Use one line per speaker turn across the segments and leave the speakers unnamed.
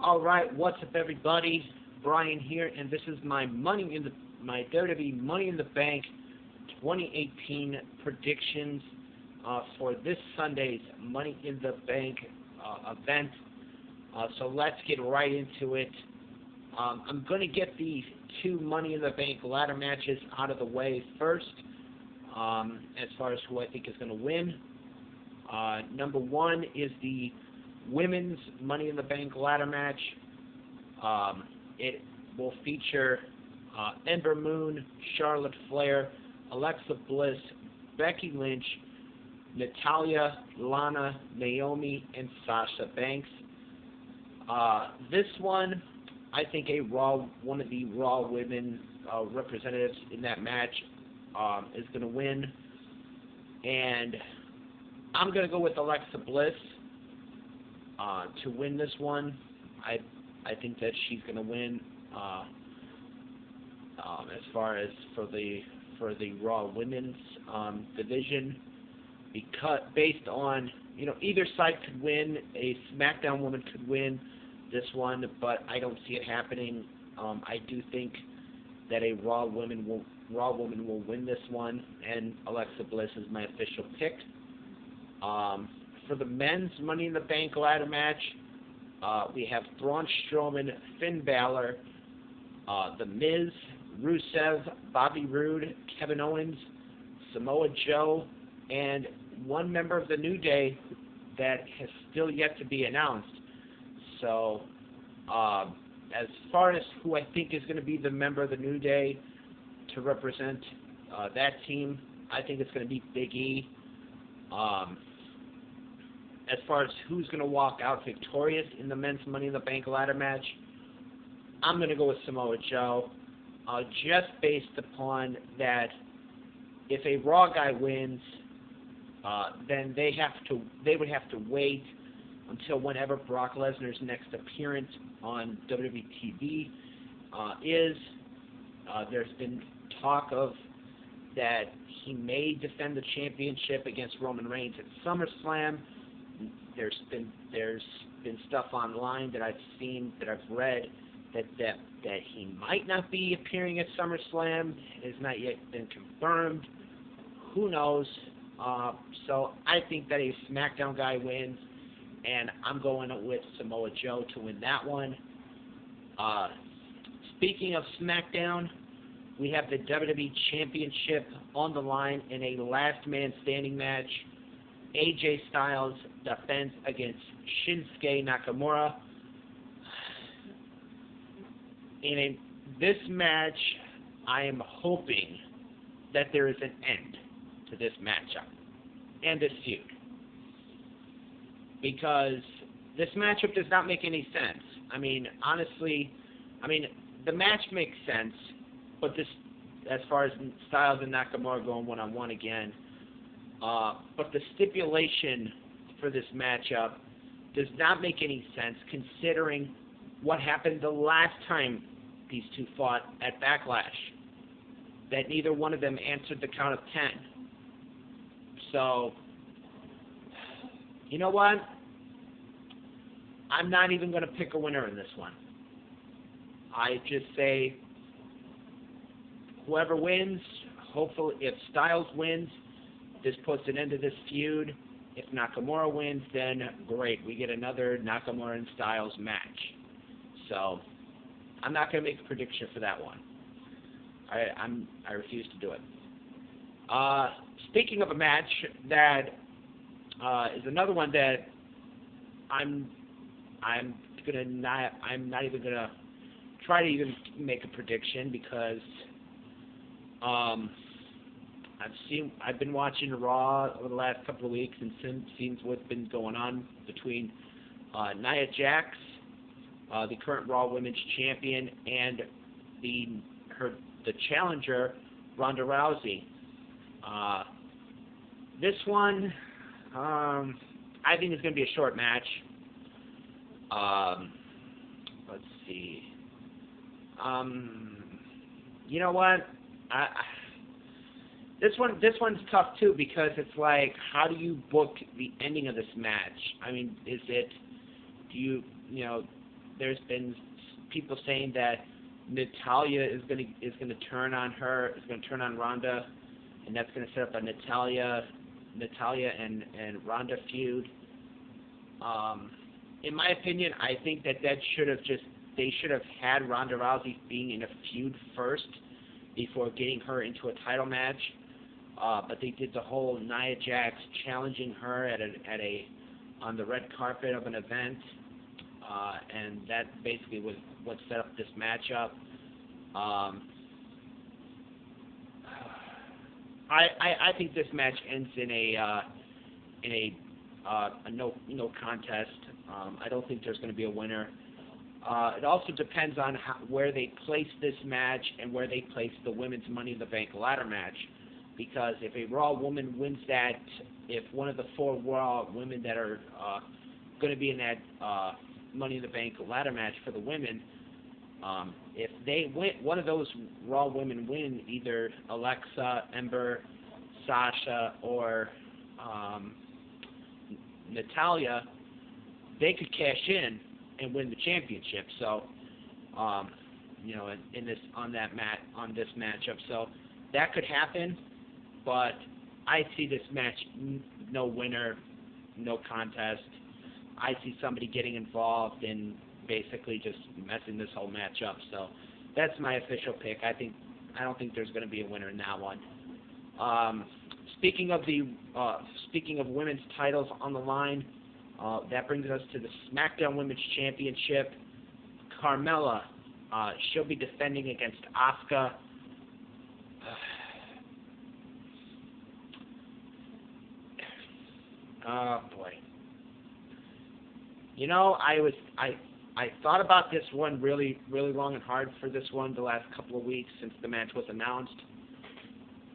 All right, what's up, everybody? Brian here, and this is my WWE Money in the Bank 2018 predictions for this Sunday's Money in the Bank event. So let's get right into it. I'm going to get the two Money in the Bank ladder matches out of the way first, as far as who I think is going to win. Number one is the women's Money in the Bank ladder match. It will feature Ember Moon, Charlotte Flair, Alexa Bliss, Becky Lynch, Natalya, Lana, Naomi, and Sasha Banks. This one, I think one of the Raw women representatives in that match is going to win. And I'm going to go with Alexa Bliss to win this one. I think that she's going to win as far as for the Raw Women's division, because based on, either side could win. A SmackDown woman could win this one, but I don't see it happening. I do think that a Raw woman will win this one, and Alexa Bliss is my official pick. For the men's Money in the Bank ladder match, we have Braun Strowman, Finn Balor, The Miz, Rusev, Bobby Roode, Kevin Owens, Samoa Joe, and one member of the New Day that has still yet to be announced. So, as far as who I think is going to be the member of the New Day to represent that team, I think it's going to be Big E. As far as who's going to walk out victorious in the men's Money in the Bank ladder match, I'm going to go with Samoa Joe, just based upon that if a Raw guy wins, then they would have to wait until whenever Brock Lesnar's next appearance on WWE TV is. There's been talk of that he may defend the championship against Roman Reigns at SummerSlam. There's been stuff online that I've seen, that I've read, that he might not be appearing at SummerSlam. It has not yet been confirmed. Who knows? So I think that a SmackDown guy wins, and I'm going with Samoa Joe to win that one. Speaking of SmackDown, we have the WWE Championship on the line in a last man standing match. AJ Styles defends against Shinsuke Nakamura. In this match, I am hoping that there is an end to this matchup and this feud, because this matchup does not make any sense. Honestly, the match makes sense, but this, as far as Styles and Nakamura going one-on-one again, but the stipulation for this matchup does not make any sense, considering what happened the last time these two fought at Backlash, that neither one of them answered the count of 10. So, you know what? I'm not even going to pick a winner in this one. I just say whoever wins, hopefully, if Styles wins, this puts an end to this feud. If Nakamura wins, then great. We get another Nakamura and Styles match. So, I'm not going to make a prediction for that one. I refuse to do it. Speaking of a match that is another one that I'm not even gonna try to even make a prediction, because I've been watching Raw over the last couple of weeks and seen what's been going on between Nia Jax, the current Raw Women's Champion, and the challenger, Ronda Rousey. This one, I think it's going to be a short match. Let's see. You know what? This one's tough too, because it's like, how do you book the ending of this match? Is it, do you there's been people saying that Natalya is gonna turn on her, is gonna turn on Ronda, and that's gonna set up a Natalya and Ronda feud. In my opinion, I think that they should have had Ronda Rousey being in a feud first before getting her into a title match. But they did the whole Nia Jax challenging her on the red carpet of an event, and that basically was what set up this matchup. I think this match ends in a no contest. I don't think there's going to be a winner. It also depends on where they place this match and where they place the women's Money in the Bank ladder match. Because if a Raw woman wins that, if one of the 4 Raw women that are going to be in that Money in the Bank ladder match for the women, if they win, one of those Raw women win, either Alexa, Ember, Sasha, or Natalya, they could cash in and win the championship. So, on this matchup, so that could happen. But I see this match no winner, no contest. I see somebody getting involved and basically just messing this whole match up. So that's my official pick. I don't think there's going to be a winner in that one. Speaking of women's titles on the line, that brings us to the SmackDown Women's Championship. Carmella, she'll be defending against Asuka. Oh boy. I thought about this one really long and hard for this one the last couple of weeks since the match was announced.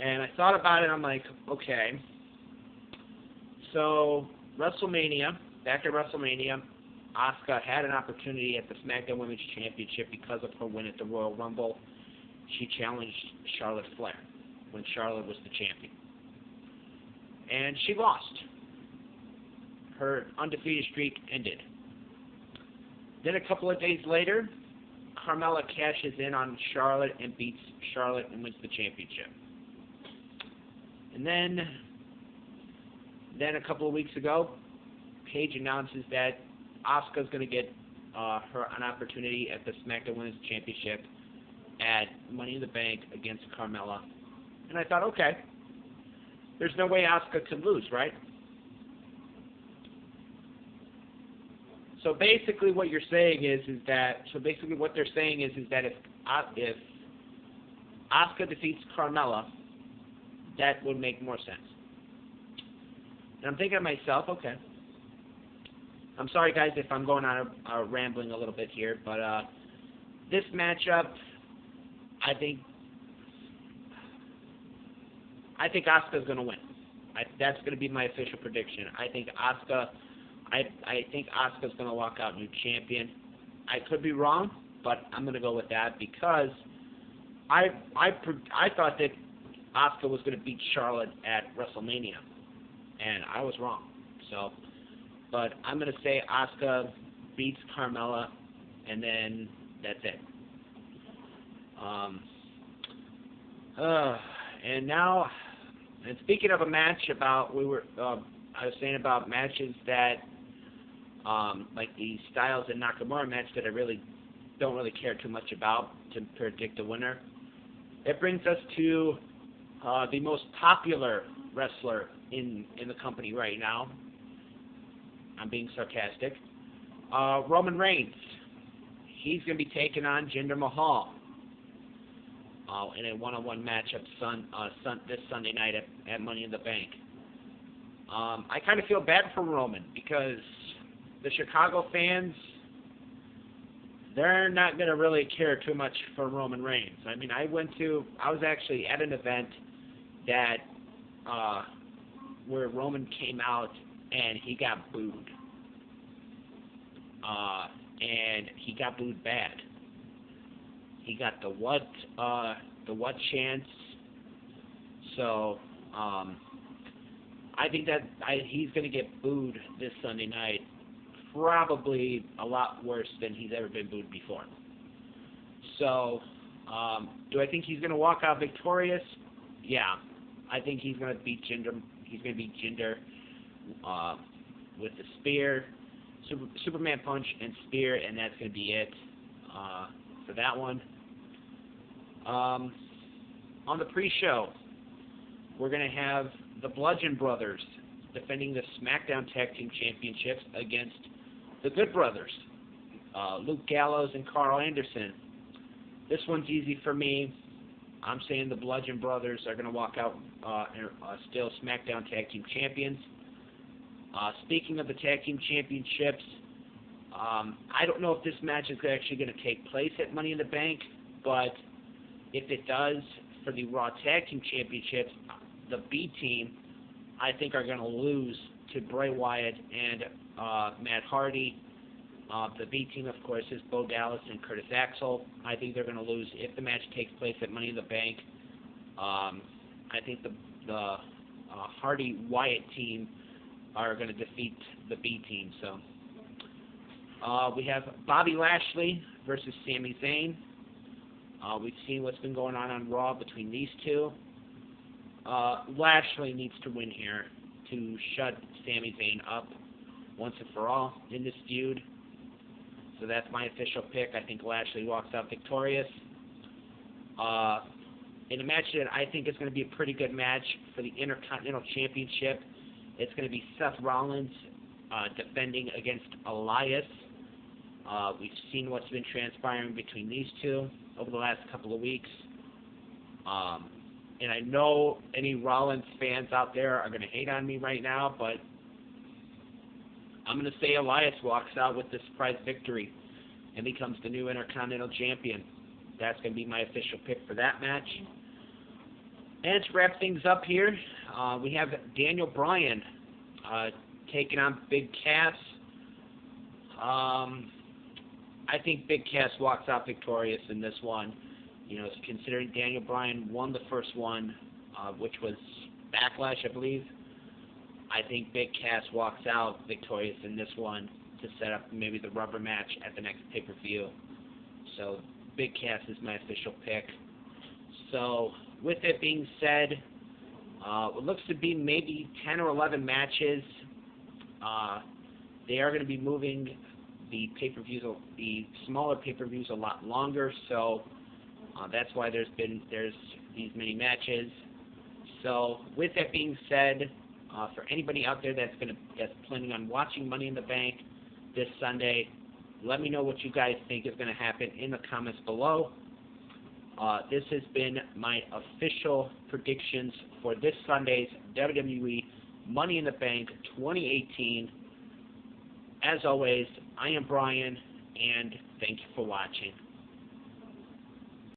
And I thought about it, I'm like, okay. So, back at WrestleMania, Asuka had an opportunity at the SmackDown Women's Championship because of her win at the Royal Rumble. She challenged Charlotte Flair when Charlotte was the champion. And she lost. Her undefeated streak ended. Then a couple of days later, Carmella cashes in on Charlotte and beats Charlotte and wins the championship. And then a couple of weeks ago, Paige announces that Asuka's going to get her an opportunity at the SmackDown Women's Championship at Money in the Bank against Carmella. And I thought, okay, there's no way Asuka could lose, right? So basically what they're saying is that if Asuka defeats Carmella, that would make more sense. And I'm thinking to myself, okay. I'm sorry, guys, if I'm going on rambling a little bit here, but this matchup, I think Asuka's going to win. That's going to be my official prediction. I think Asuka's going to walk out new champion. I could be wrong, but I'm going to go with that because I thought that Asuka was going to beat Charlotte at WrestleMania, and I was wrong. So, but I'm going to say Asuka beats Carmella, and then that's it. And speaking of a match I was saying about matches that, like the Styles and Nakamura match that I don't really care too much about to predict the winner. It brings us to the most popular wrestler in the company right now. I'm being sarcastic. Roman Reigns. He's going to be taking on Jinder Mahal in a one-on-one matchup this Sunday night at Money in the Bank. I kind of feel bad for Roman because the Chicago fans, they're not going to really care too much for Roman Reigns. I mean, I was actually at an event that where Roman came out and he got booed. And he got booed bad. He got the what chance. So, I think that he's going to get booed this Sunday night probably a lot worse than he's ever been booed before. So, do I think he's going to walk out victorious? Yeah. I think he's going to beat Jinder. He's going to beat Jinder with the spear, Superman punch and spear, and that's going to be it for that one. On the pre-show, we're going to have the Bludgeon Brothers defending the SmackDown Tag Team Championships against the Good Brothers, Luke Gallows and Carl Anderson. This one's easy for me. I'm saying the Bludgeon Brothers are going to walk out still SmackDown Tag Team Champions. Speaking of the Tag Team Championships, I don't know if this match is actually going to take place at Money in the Bank, but if it does, for the Raw Tag Team Championships, the B Team, I think, are going to lose to Bray Wyatt and Matt Hardy. The B Team, of course, is Bo Dallas and Curtis Axel. I think they're going to lose if the match takes place at Money in the Bank. I think the Hardy-Wyatt team are going to defeat the B Team. So we have Bobby Lashley versus Sami Zayn. We've seen what's been going on Raw between these two. Lashley needs to win here to shut Sami Zayn up once and for all in this feud. So that's my official pick. I think Lashley walks out victorious. In a match that I think is going to be a pretty good match for the Intercontinental Championship, it's going to be Seth Rollins defending against Elias. We've seen what's been transpiring between these two over the last couple of weeks. And I know any Rollins fans out there are going to hate on me right now, but I'm going to say Elias walks out with the surprise victory and becomes the new Intercontinental Champion. That's going to be my official pick for that match. And to wrap things up here, we have Daniel Bryan taking on Big Cass. I think Big Cass walks out victorious in this one. You know, considering Daniel Bryan won the first one, which was Backlash, I believe. I think Big Cass walks out victorious in this one to set up maybe the rubber match at the next pay-per-view. So Big Cass is my official pick. So with it being said, it looks to be maybe 10 or 11 matches. They are going to be moving the pay-per-views, the smaller pay-per-views, a lot longer. So that's why there's these many matches. So with that being said, for anybody out there that's planning on watching Money in the Bank this Sunday, let me know what you guys think is going to happen in the comments below. This has been my official predictions for this Sunday's WWE Money in the Bank 2018. As always, I am Brian, and thank you for watching.